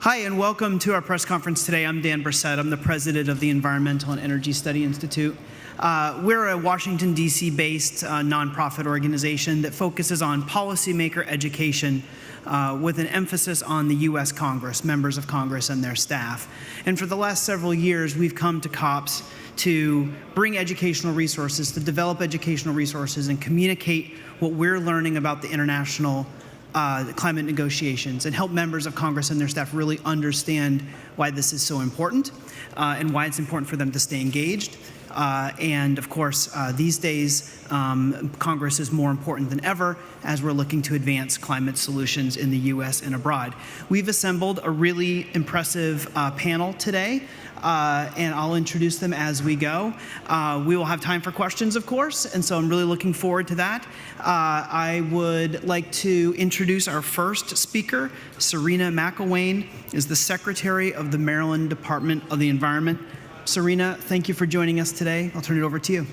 Hi, and welcome to our press conference today. I'm Dan Brissett. I'm the president of the Environmental and Energy Study Institute. We're a Washington, D.C. based nonprofit organization that focuses on policymaker education with an emphasis on the U.S. Congress, members of Congress and their staff. And for the last several years, we've come to COPs to bring educational resources, to develop educational resources and communicate what we're learning about the international climate negotiations and help members of Congress and their staff really understand why this is so important and why it's important for them to stay engaged. And of course, these days, Congress is more important than ever as we're looking to advance climate solutions in the U.S. and abroad. We've assembled a really impressive panel today, and I'll introduce them as we go. We will have time for questions, of course, and so I'm really looking forward to that. I would like to introduce our first speaker. Serena McElwain is the Secretary of the Maryland Department of the Environment. Serena, thank you for joining us today. I'll turn it over to you.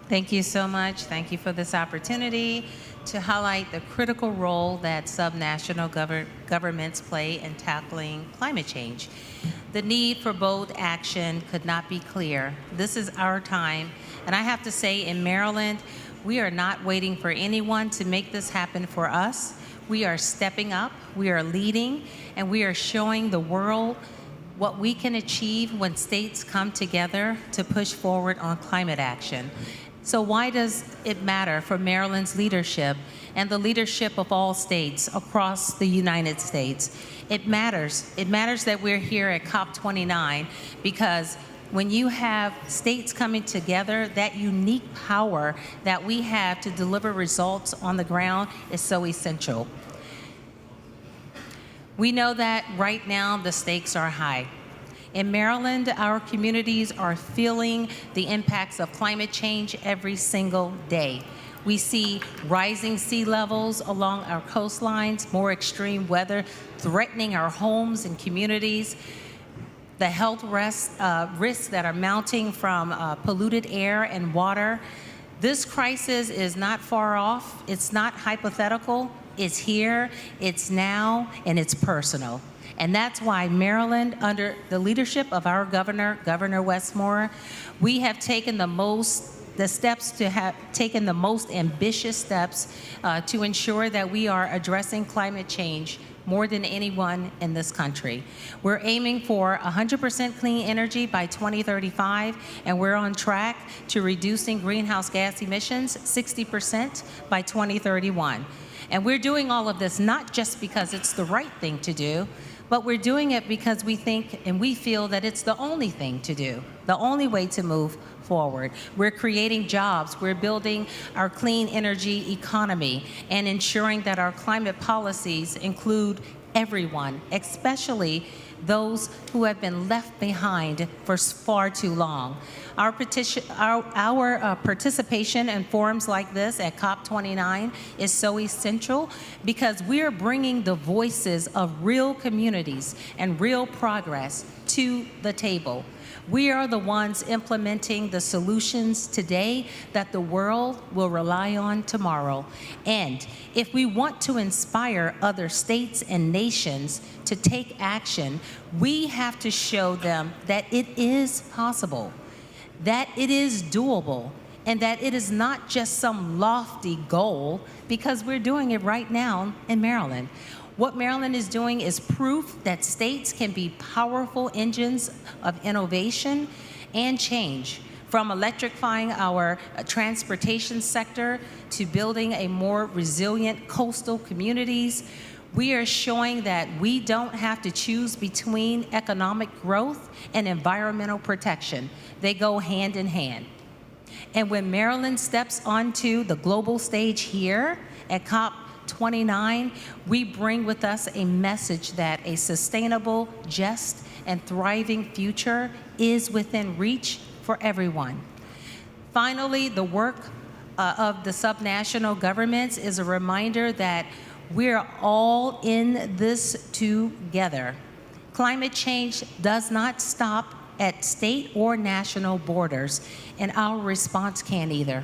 Thank you so much. Thank you for this opportunity to highlight the critical role that subnational governments play in tackling climate change. The need for bold action could not be clear. This is our time, and I have to say, in Maryland, we are not waiting for anyone to make this happen for us. We are stepping up, we are leading, and we are showing the world what we can achieve when states come together to push forward on climate action. So why does it matter for Maryland's leadership and the leadership of all states across the United States? It matters. It matters that we're here at COP29 because when you have states coming together, that unique power that we have to deliver results on the ground is so essential. We know that right now the stakes are high. In Maryland, our communities are feeling the impacts of climate change every single day. We see rising sea levels along our coastlines, more extreme weather threatening our homes and communities, the health risks that are mounting from polluted air and water. This crisis is not far off. It's not hypothetical. It's here, it's now, and it's personal. And that's why Maryland, under the leadership of our governor, Governor Westmore, we have taken the most ambitious steps to ensure that we are addressing climate change more than anyone in this country. We're aiming for 100% clean energy by 2035, and we're on track to reducing greenhouse gas emissions 60% by 2031. And we're doing all of this not just because it's the right thing to do, but we're doing it because we think and we feel that it's the only thing to do, the only way to move forward. We're creating jobs, we're building our clean energy economy, and ensuring that our climate policies include everyone, especially those who have been left behind for far too long. Our participation in forums like this at COP29 is so essential because we're bringing the voices of real communities and real progress to the table. We are the ones implementing the solutions today that the world will rely on tomorrow. And if we want to inspire other states and nations to take action, we have to show them that it is possible, that it is doable, and that it is not just some lofty goal, because we're doing it right now in Maryland. What Maryland is doing is proof that states can be powerful engines of innovation and change, from electrifying our transportation sector to building a more resilient coastal communities. We are showing that we don't have to choose between economic growth and environmental protection. They go hand in hand. And when Maryland steps onto the global stage here at COP29, we bring with us a message that a sustainable, just, and thriving future is within reach for everyone. Finally, the work of the subnational governments is a reminder that we're all in this together. Climate change does not stop at state or national borders, and our response can't either.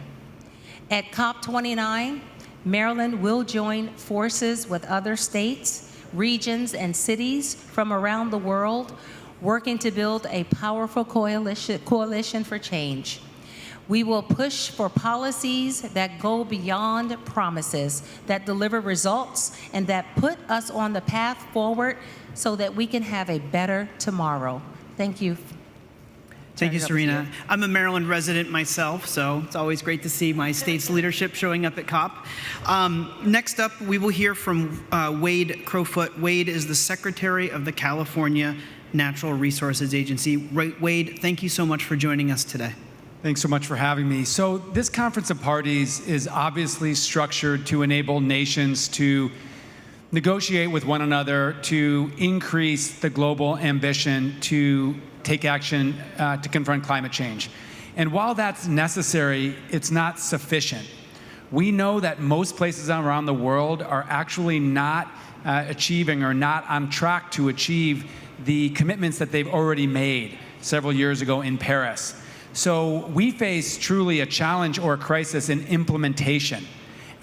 At COP29, Maryland will join forces with other states regions, and cities from around the world working to build a powerful coalition for change. We will push for policies that go beyond promises, that deliver results, and that put us on the path forward so that we can have a better tomorrow. Thank you. Thank you, Serena. I'm a Maryland resident myself, so it's always great to see my state's leadership showing up at COP. Next up, we will hear from Wade Crowfoot. Wade is the Secretary of the California Natural Resources Agency. Wade, thank you so much for joining us today. Thanks so much for having me. So this Conference of Parties is obviously structured to enable nations to negotiate with one another to increase the global ambition to take action to confront climate change. And while that's necessary, it's not sufficient. We know that most places around the world are actually not achieving or not on track to achieve the commitments that they've already made several years ago in Paris. So we face truly a challenge or a crisis in implementation.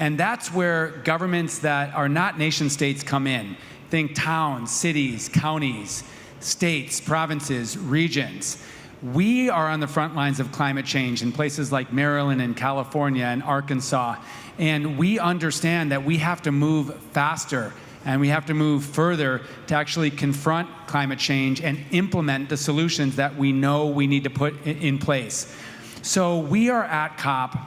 And that's where governments that are not nation states come in. Think towns, cities, counties, states, provinces, regions. We are on the front lines of climate change in places like Maryland and California and Arkansas. And we understand that we have to move faster and we have to move further to actually confront climate change and implement the solutions that we know we need to put in place. So we are at COP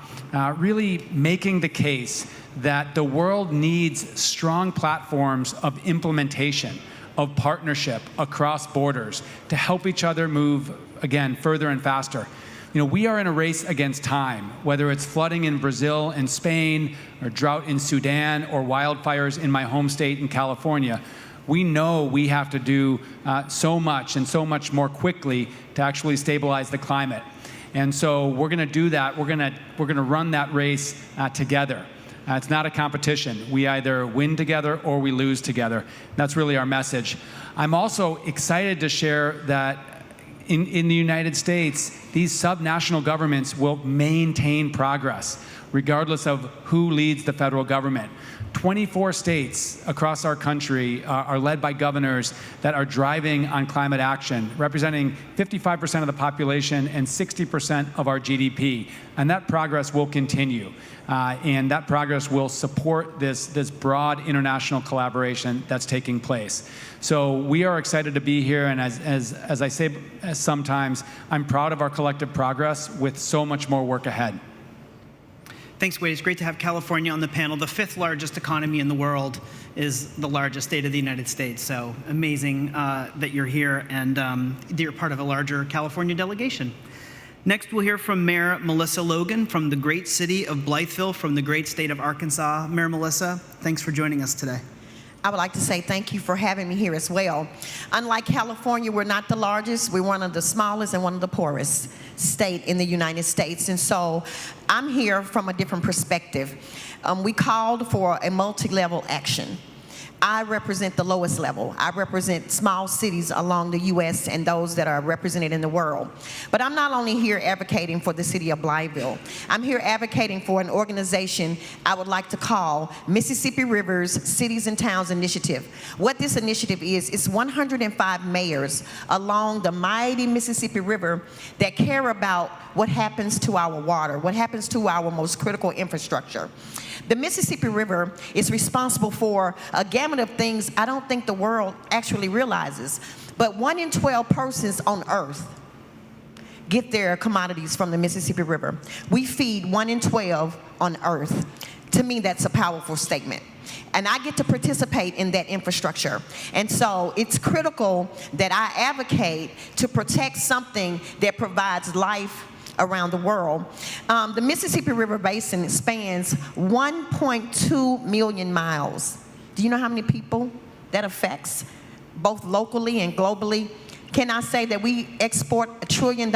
really making the case that the world needs strong platforms of implementation, of partnership across borders to help each other move, again, further and faster. You know, we are in a race against time, whether it's flooding in Brazil and Spain, or drought in Sudan, or wildfires in my home state in California. We know we have to do so much and so much more quickly to actually stabilize the climate. And so we're going to do that. We're going to run that race together. It's not a competition. We either win together or we lose together. That's really our message. I'm also excited to share that in the United States, these subnational governments will maintain progress, regardless of who leads the federal government. 24 states across our country are led by governors that are driving on climate action, representing 55% of the population and 60% of our GDP. And that progress will continue. And that progress will support this broad international collaboration that's taking place. So we are excited to be here, and as I say sometimes, I'm proud of our collective progress with so much more work ahead. Thanks, Wade. It's great to have California on the panel. The 5th largest economy in the world is the largest state of the United States. So amazing that you're here and that you're part of a larger California delegation. Next, we'll hear from Mayor Melissa Logan from the great city of Blytheville, from the great state of Arkansas. Mayor Melissa, thanks for joining us today. I would like to say thank you for having me here as well. Unlike California, we're not the largest. We're one of the smallest and one of the poorest state in the United States. And so I'm here from a different perspective. We called for a multi-level action. I represent the lowest level. I represent small cities along the U.S. and those that are represented in the world. But I'm not only here advocating for the city of Blytheville. I'm here advocating for an organization I would like to call Mississippi Rivers Cities and Towns Initiative. What this initiative is, it's 105 mayors along the mighty Mississippi River that care about what happens to our water, what happens to our most critical infrastructure. The Mississippi River is responsible for a gamut of things I don't think the world actually realizes. But 1 in 12 persons on Earth get their commodities from the Mississippi River. We feed 1 in 12 on Earth. To me, that's a powerful statement. And I get to participate in that infrastructure. And so it's critical that I advocate to protect something that provides life around the world. The Mississippi River Basin spans 1.2 million miles. Do you know how many people that affects, both locally and globally? Can I say that we export $1 trillion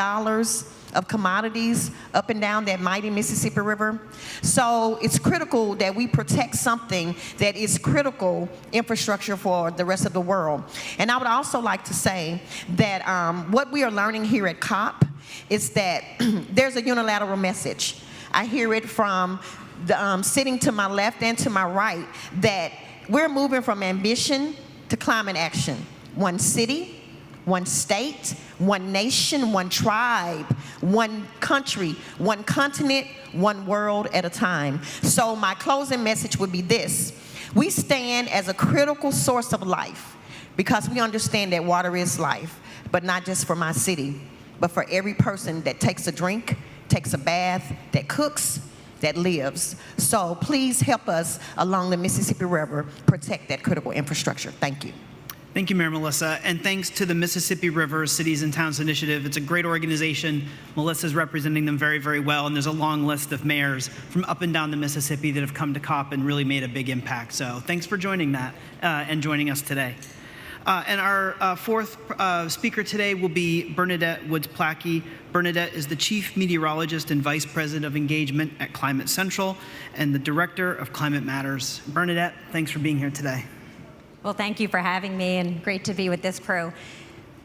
of commodities up and down that mighty Mississippi River? So it's critical that we protect something that is critical infrastructure for the rest of the world. And I would also like to say that what we are learning here at COP is that there's a unilateral message. I hear it from the, sitting to my left and to my right, that we're moving from ambition to climate action. One city, one state, one nation, one tribe, one country, one continent, one world at a time. So my closing message would be this. We stand as a critical source of life because we understand that water is life, but not just for my city, but for every person that takes a drink, takes a bath, that cooks, that lives. So please help us along the Mississippi River protect that critical infrastructure. Thank you. Thank you, Mayor Melissa, and thanks to the Mississippi River Cities and Towns Initiative. It's a great organization. Melissa's representing them very, very well, and there's a long list of mayors from up and down the Mississippi that have come to COP and really made a big impact. So thanks for joining that and joining us today. And our fourth speaker today will be Bernadette Woods-Plackey. Bernadette is the Chief Meteorologist and Vice President of Engagement at Climate Central and the Director of Climate Matters. Bernadette, thanks for being here today. Well, thank you for having me, and great to be with this crew.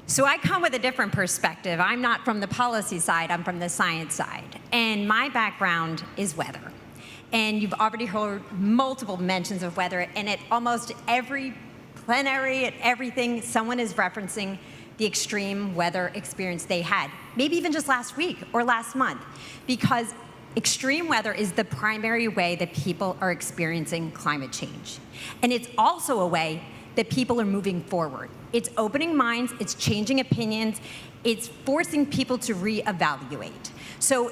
So I come with a different perspective. I'm not from the policy side, I'm from the science side. And my background is weather. And you've already heard multiple mentions of weather, and at almost every plenary, at everything, someone is referencing the extreme weather experience they had, maybe even just last week or last month, because extreme weather is the primary way that people are experiencing climate change. And it's also a way that people are moving forward. It's opening minds, it's changing opinions, it's forcing people to reevaluate. So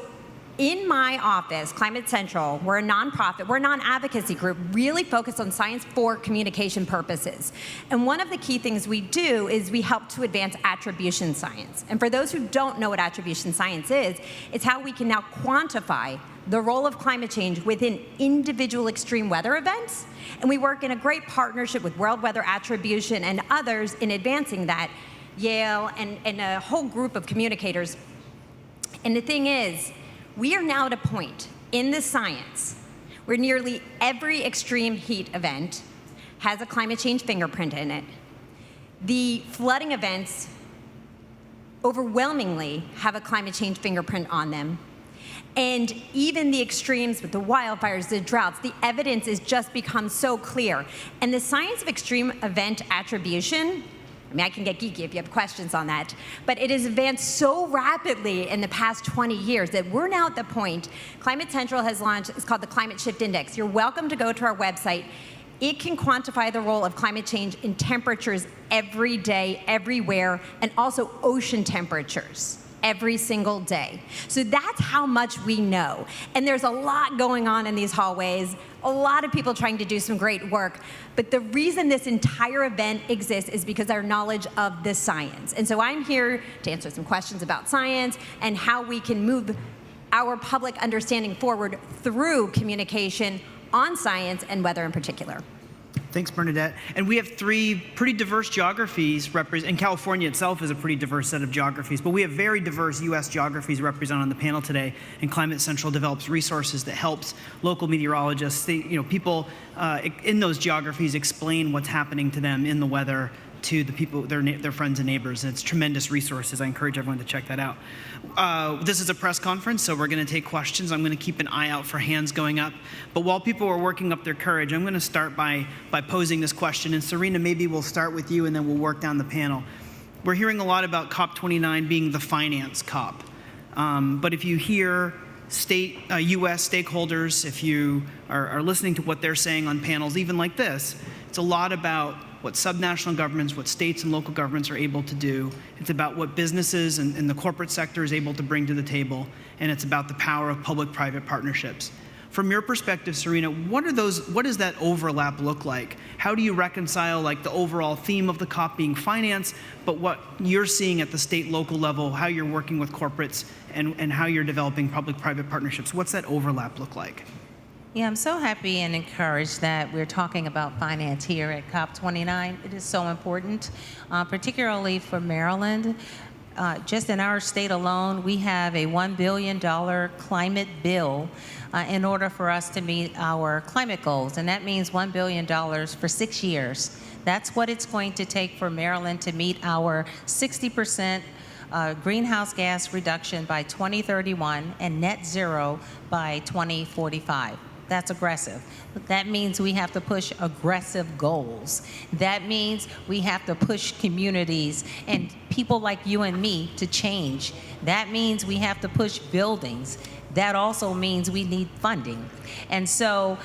in my office, Climate Central, we're a nonprofit, we're a non-advocacy group, really focused on science for communication purposes. And one of the key things we do is we help to advance attribution science. And for those who don't know what attribution science is, it's how we can now quantify the role of climate change within individual extreme weather events. And we work in a great partnership with World Weather Attribution and others in advancing that, Yale and a whole group of communicators. And the thing is, we are now at a point in the science where nearly every extreme heat event has a climate change fingerprint in it. The flooding events overwhelmingly have a climate change fingerprint on them. And even the extremes with the wildfires, the droughts, the evidence has just become so clear. And the science of extreme event attribution, I mean, I can get geeky if you have questions on that, but it has advanced so rapidly in the past 20 years that we're now at the point, Climate Central has launched, it's called the Climate Shift Index. You're welcome to go to our website. It can quantify the role of climate change in temperatures every day, everywhere, and also ocean temperatures every single day. So that's how much we know. And there's a lot going on in these hallways, a lot of people trying to do some great work. But the reason this entire event exists is because our knowledge of the science. And so I'm here to answer some questions about science and how we can move our public understanding forward through communication on science and weather in particular. Thanks, Bernadette. And we have three pretty diverse geographies, and California itself is a pretty diverse set of geographies, but we have very diverse U.S. geographies represented on the panel today, and Climate Central develops resources that helps local meteorologists, people in those geographies explain what's happening to them in the weather to the people, their friends and neighbors. And it's tremendous resources. I encourage everyone to check that out. This is a press conference, so we're going to take questions. I'm going to keep an eye out for hands going up. But while people are working up their courage, I'm going to start by posing this question. And Serena, maybe we'll start with you and then we'll work down the panel. We're hearing a lot about COP29 being the finance COP. But if you hear U.S. stakeholders, if you are listening to what they're saying on panels, even like this, it's a lot about what subnational governments, what states and local governments are able to do. It's about what businesses and the corporate sector is able to bring to the table, and it's about the power of public-private partnerships. From your perspective, Serena, what does that overlap look like? How do you reconcile the overall theme of the COP being finance, but what you're seeing at the state, local level, how you're working with corporates, and how you're developing public-private partnerships? What's that overlap look like? Yeah, I'm so happy and encouraged that we're talking about finance here at COP29. It is so important, particularly for Maryland. Just in our state alone, we have a $1 billion climate bill in order for us to meet our climate goals, and that means $1 billion for 6 years. That's what it's going to take for Maryland to meet our 60% greenhouse gas reduction by 2031 and net zero by 2045. That's aggressive. That means we have to push aggressive goals. That means we have to push communities and people like you and me to change. That means we have to push buildings. That also means we need funding. And so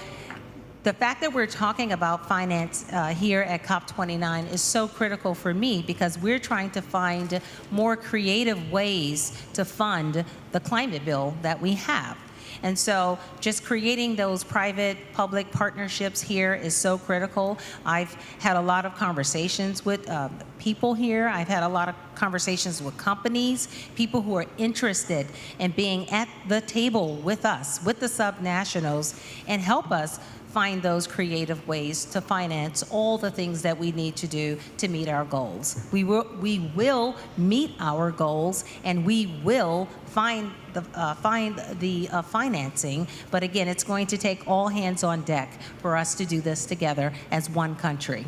the fact that we're talking about finance here at COP29 is so critical for me because we're trying to find more creative ways to fund the climate bill that we have. And so just creating those private-public partnerships here is so critical. I've had a lot of conversations with people here. I've had a lot of conversations with companies, people who are interested in being at the table with us, with the subnationals, and help us find those creative ways to finance all the things that we need to do to meet our goals. We will meet our goals, and we will find the financing. But again, it's going to take all hands on deck for us to do this together as one country,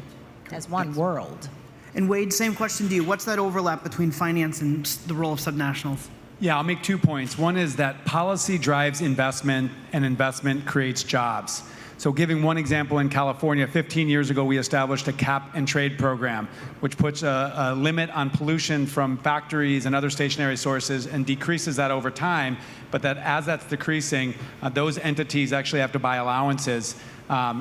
as one world. And Wade, same question to you. What's that overlap between finance and the role of subnationals? Yeah, I'll make 2 points. One is that policy drives investment, and investment creates jobs. So giving one example, in California, 15 years ago, we established a cap and trade program, which puts a limit on pollution from factories and other stationary sources and decreases that over time, but that as that's decreasing, those entities actually have to buy allowances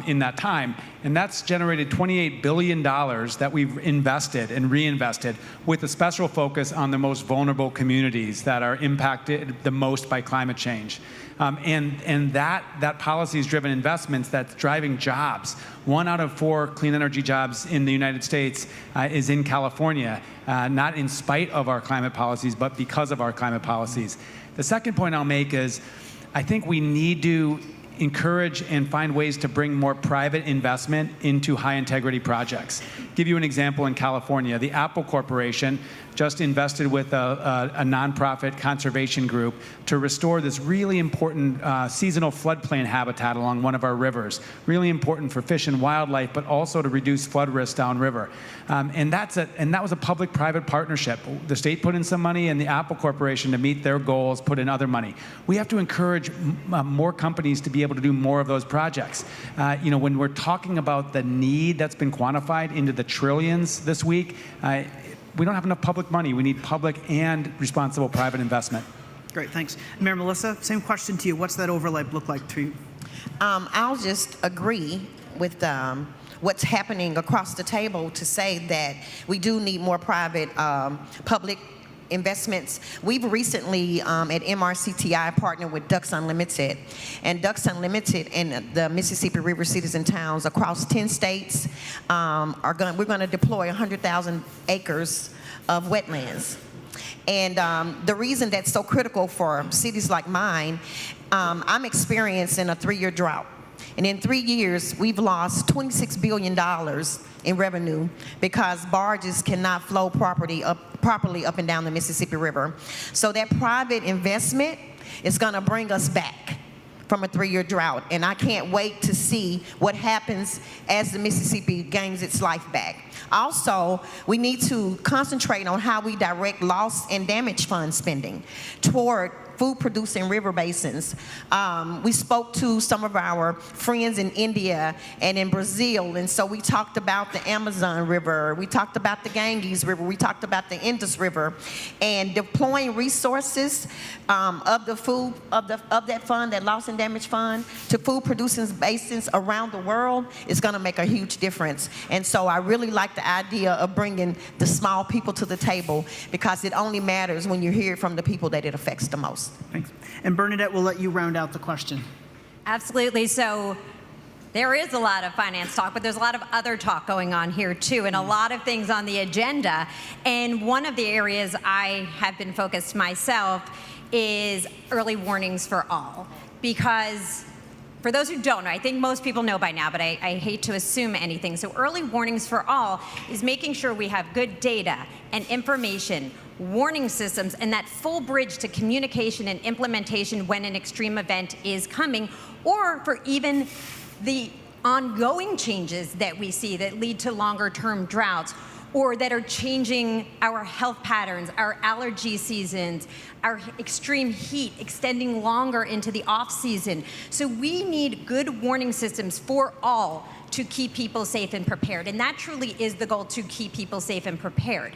in that time. And that's generated $28 billion that we've invested and reinvested with a special focus on the most vulnerable communities that are impacted the most by climate change. And that policy has driven investments that's driving jobs. 1 out of 4 clean energy jobs in the United States is in California, not in spite of our climate policies, but because of our climate policies. The second point I'll make is I think we need to encourage and find ways to bring more private investment into high integrity projects. Give you an example in California. The Apple Corporation just invested with a nonprofit conservation group to restore this really important seasonal floodplain habitat along one of our rivers. Really important for fish and wildlife, but also to reduce flood risk downriver. And that was a public-private partnership. The state put in some money, and the Apple Corporation, to meet their goals, put in other money. We have to encourage more companies to be able to do more of those projects. When we're talking about the need that's been quantified into the trillions this week, we don't have enough public money. We need public and responsible private investment. Great, thanks. Mayor Melissa, same question to you. What's that overlap look like to you? I'll just agree with what's happening across the table to say that we do need more private public investments. We've recently at MRCTI partnered with Ducks Unlimited, and Ducks Unlimited and the Mississippi River cities and towns across 10 states we're going to deploy 100,000 acres of wetlands. And the reason that's so critical for cities like mine, I'm experiencing a 3-year drought. And in 3 years, we've lost $26 billion in revenue because barges cannot flow properly up and down the Mississippi River. So that private investment is going to bring us back from a 3-year drought. And I can't wait to see what happens as the Mississippi gains its life back. Also, we need to concentrate on how we direct loss and damage fund spending toward food-producing river basins. We spoke to some of our friends in India and in Brazil, and so we talked about the Amazon River, we talked about the Ganges River, we talked about the Indus River, and deploying resources of that fund, that loss and damage fund, to food-producing basins around the world is going to make a huge difference. And so I really like the idea of bringing the small people to the table, because it only matters when you hear it from the people that it affects the most. Thanks. And Bernadette, we'll let you round out the question. Absolutely. So there is a lot of finance talk, but there's a lot of other talk going on here too, and a lot of things on the agenda. And one of the areas I have been focused myself is early warnings for all. Because for those who don't know, I think most people know by now, but I hate to assume anything. So early warnings for all is making sure we have good data and information, warning systems, and that full bridge to communication and implementation when an extreme event is coming, or for even the ongoing changes that we see that lead to longer term droughts, or that are changing our health patterns, our allergy seasons, our extreme heat extending longer into the off season. So we need good warning systems for all to keep people safe and prepared. And that truly is the goal, to keep people safe and prepared.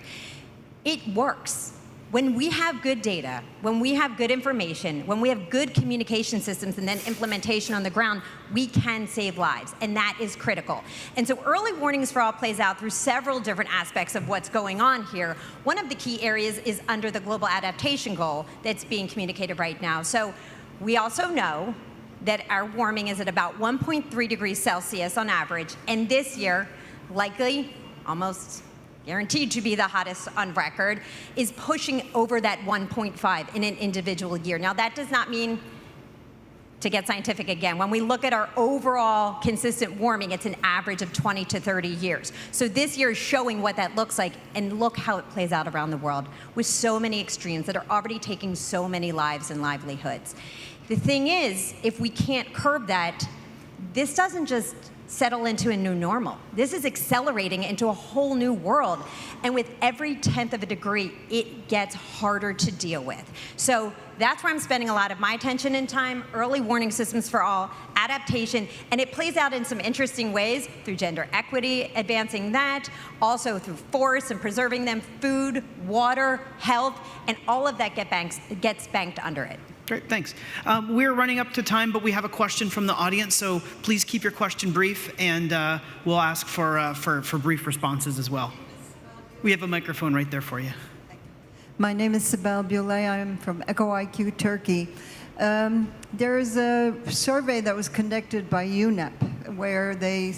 It works. When we have good data, when we have good information, when we have good communication systems and then implementation on the ground, we can save lives, and that is critical. And so early warnings for all plays out through several different aspects of what's going on here. One of the key areas is under the global adaptation goal that's being communicated right now. So we also know that our warming is at about 1.3 degrees Celsius on average, and this year, likely, almost guaranteed to be the hottest on record, is pushing over that 1.5 in an individual year. Now, that does not mean, to get scientific again, when we look at our overall consistent warming, it's an average of 20 to 30 years. So this year is showing what that looks like, and look how it plays out around the world with so many extremes that are already taking so many lives and livelihoods. The thing is, if we can't curb that, this doesn't just settle into a new normal. This is accelerating into a whole new world. And with every 1/10 of a degree, it gets harder to deal with. So that's where I'm spending a lot of my attention and time: early warning systems for all, adaptation, and it plays out in some interesting ways through gender equity, advancing that, also through forests and preserving them, food, water, health, and all of that gets banked under it. Great, thanks. We're running up to time, but we have a question from the audience, so please keep your question brief, and we'll ask for brief responses as well. We have a microphone right there for you. My name is Sibel Bulay. I'm from EcoIQ Turkey. There is a survey that was conducted by UNEP where they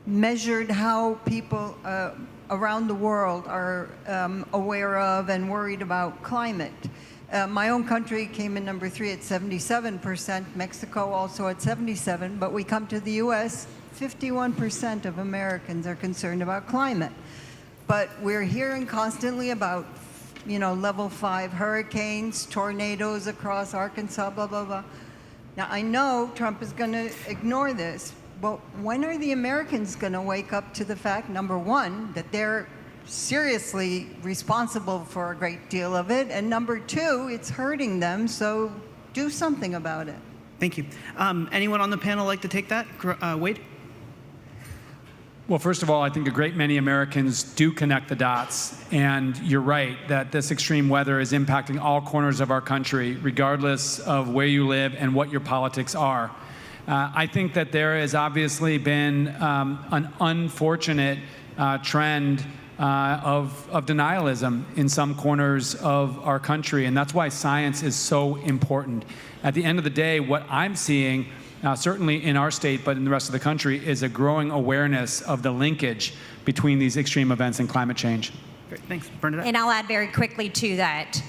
measured how people around the world are aware of and worried about climate. My own country came in number 3 at 77%, Mexico also at 77%, but we come to the US, 51% of Americans are concerned about climate. But we're hearing constantly about, level 5 hurricanes, tornadoes across Arkansas, blah, blah, blah. Now, I know Trump is going to ignore this, but when are the Americans going to wake up to the fact, number one, that they're seriously responsible for a great deal of it, and number two, it's hurting them, so do something about it. Thank you. Anyone on the panel like to take that? Wade? Well, first of all, I think a great many Americans do connect the dots, and you're right that this extreme weather is impacting all corners of our country, regardless of where you live and what your politics are. I think that there has obviously been an unfortunate trend of denialism in some corners of our country, and that's why science is so important. At the end of the day, what I'm seeing, certainly in our state, but in the rest of the country, is a growing awareness of the linkage between these extreme events and climate change. Great, thanks. Bernadette? And I'll add very quickly to that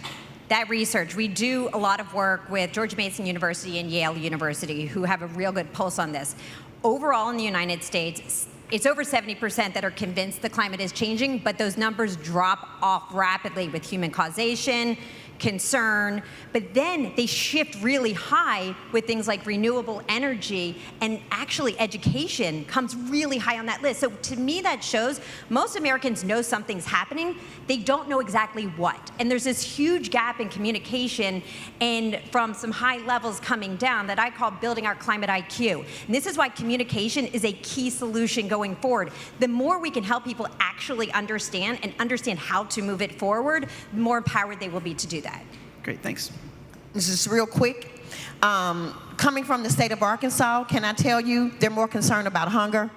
research. We do a lot of work with George Mason University and Yale University, who have a real good pulse on this. Overall in the United States, it's over 70% that are convinced the climate is changing, but those numbers drop off rapidly with human causation, concern, but then they shift really high with things like renewable energy, and actually education comes really high on that list. So to me, that shows most Americans know something's happening, they don't know exactly what. And there's this huge gap in communication and from some high levels coming down that I call building our climate IQ. And this is why communication is a key solution going forward. The more we can help people actually understand and understand how to move it forward, the more empowered they will be to do that. Great, thanks. This is real quick. Coming from the state of Arkansas, can I tell you they're more concerned about hunger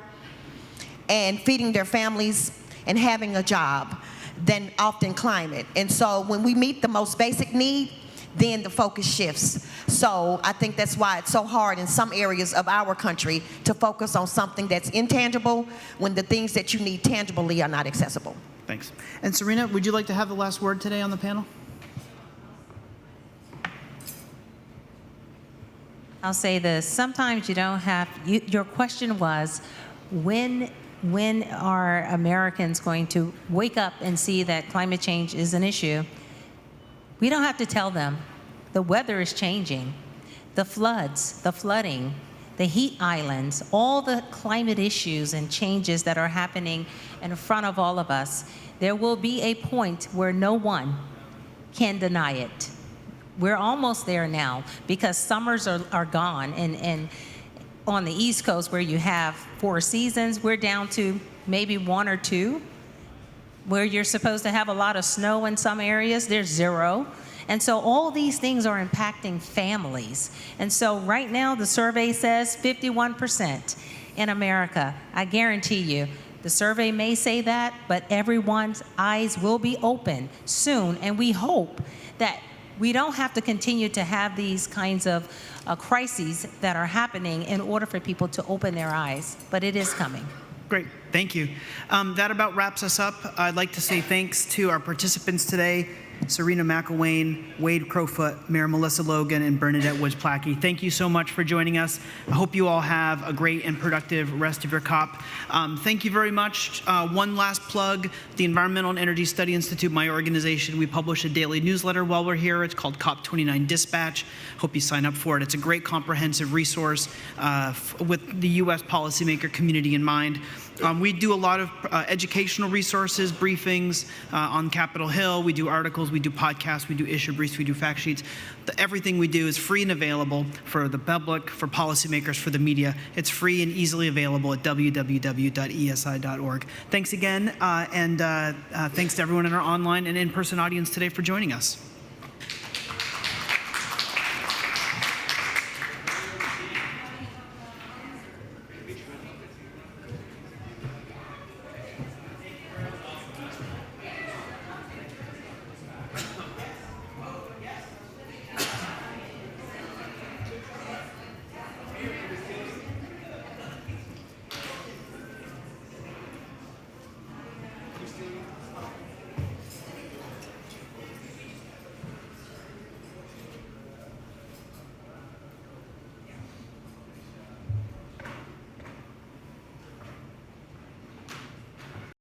and feeding their families and having a job than often climate. And so when we meet the most basic need, then the focus shifts. So I think that's why it's so hard in some areas of our country to focus on something that's intangible when the things that you need tangibly are not accessible. Thanks. And Serena, would you like to have the last word today on the panel? I'll say this. Sometimes you don't have, your question was, when are Americans going to wake up and see that climate change is an issue? We don't have to tell them. The weather is changing. The floods, the flooding, the heat islands, all the climate issues and changes that are happening in front of all of us, there will be a point where no one can deny it. We're almost there now because summers are gone. And on the East Coast where you have 4 seasons, we're down to maybe 1 or 2. Where you're supposed to have a lot of snow in some areas, there's 0. And so all these things are impacting families. And so right now the survey says 51% in America. I guarantee you, the survey may say that, but everyone's eyes will be open soon. And we hope that we don't have to continue to have these kinds of crises that are happening in order for people to open their eyes. But it is coming. Great, thank you. That about wraps us up. I'd like to say thanks to our participants today, Serena McElwain, Wade Crowfoot, Mayor Melissa Logan, and Bernadette Woods-Plackey. Thank you so much for joining us. I hope you all have a great and productive rest of your COP. Thank you very much. One last plug, the Environmental and Energy Study Institute, my organization, we publish a daily newsletter while we're here. It's called COP29 Dispatch. Hope you sign up for it. It's a great comprehensive resource with the U.S. policymaker community in mind. We do a lot of educational resources, briefings on Capitol Hill. We do articles, we do podcasts, we do issue briefs, we do fact sheets. Everything we do is free and available for the public, for policymakers, for the media. It's free and easily available at www.eesi.org. Thanks again, and thanks to everyone in our online and in-person audience today for joining us.